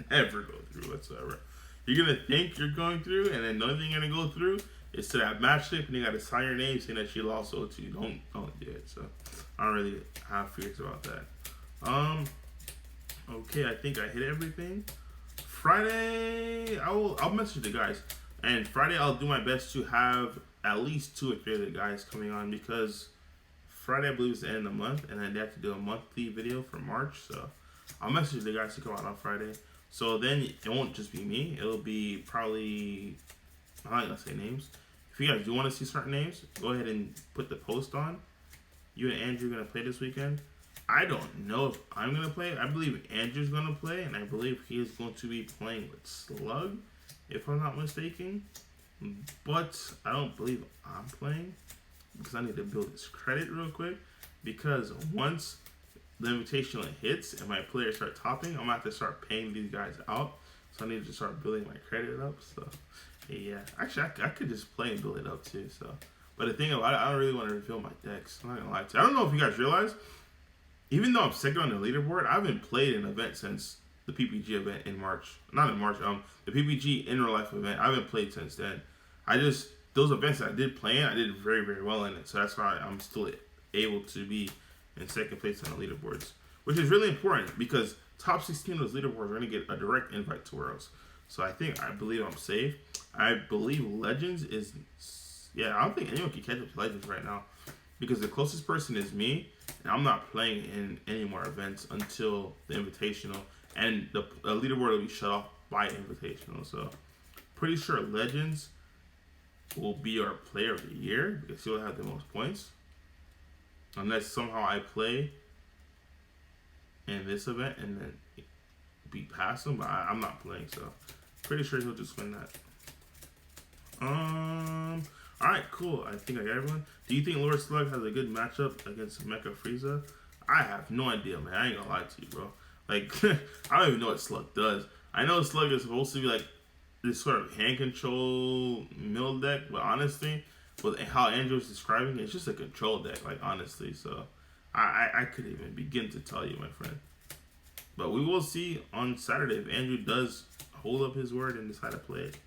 Speaker 1: Never go through whatsoever. You're gonna think you're going through, and then the only thing you're gonna go through is to that match tip, and you gotta sign your name saying that you lost O2. Don't do it. So I don't really have fears about that. Okay, I think I hit everything. Friday, I'll message the guys, and Friday I'll do my best to have at least 2 or 3 of the guys coming on because Friday I believe is the end of the month, and then they have to do a monthly video for March. So I'll message the guys to come out on Friday. So then it won't just be me. It'll be probably, I'm not gonna say names. If you guys do want to see certain names, go ahead and put the post on. You and Andrew are gonna play this weekend. I don't know if I'm gonna play. I believe Andrew's gonna play, and I believe he is going to be playing with Slug, if I'm not mistaken. But I don't believe I'm playing because I need to build this credit real quick. Because once the invitational hits and my players start topping, I'm gonna have to start paying these guys out. So I need to start building my credit up. So yeah, actually I could just play and build it up too. So, but the thing about it, I don't really want to reveal my decks. I'm not gonna lie to you. I don't know if you guys realize, even though I'm second on the leaderboard, I haven't played an event since the PPG event in March. Not in March. The PPG in real life event. I haven't played since then. Those events that I did play in, I did very, very well in it. So that's why I'm still able to be and second place on the leaderboards, which is really important because top 16 of those leaderboards are going to get a direct invite to Worlds. So I believe I'm safe. I believe Legends is, yeah, I don't think anyone can catch up to Legends right now because the closest person is me, and I'm not playing in any more events until the Invitational, and the leaderboard will be shut off by Invitational. So pretty sure Legends will be our player of the year because he'll have the most points. Unless somehow I play in this event and then be past him, but I'm not playing, so pretty sure he'll just win that. Alright, cool. I think I got everyone. Do you think Lord Slug has a good matchup against Mecha Frieza? I have no idea, man. I ain't gonna lie to you, bro. Like, I don't even know what Slug does. I know Slug is supposed to be like this sort of hand control mill deck, but honestly, with how Andrew was describing it, it's just a control deck, like, honestly. So I couldn't even begin to tell you, my friend. But we will see on Saturday if Andrew does hold up his word and decide to play it.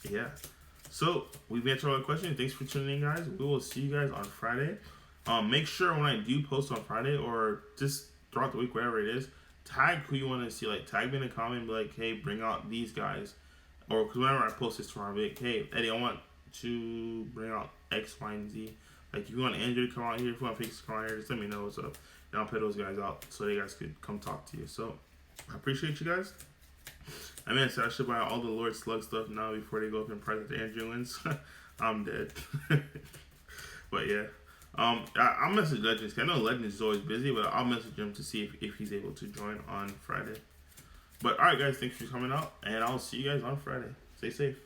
Speaker 1: Yeah. So we've answered all the questions. Thanks for tuning in, guys. We will see you guys on Friday. Make sure when I do post on Friday or just throughout the week, wherever it is, tag who you want to see. Like, tag me in a comment and be like, hey, bring out these guys. Or because whenever I post this tomorrow, I'll be like, hey, Eddie, I want to bring out X, Y, and Z. Like, if you want Andrew to come out here, if you want Pix to come out here, just let me know what's up. And I'll pay those guys out so they guys could come talk to you. So, I appreciate you guys. I mean, I should buy all the Lord Slug stuff now before they go up in price after Andrew wins. I'm dead. But yeah. I'll message Legends. I know Legends is always busy, but I'll message him to see if he's able to join on Friday. But alright, guys, thanks for coming out, and I'll see you guys on Friday. Stay safe.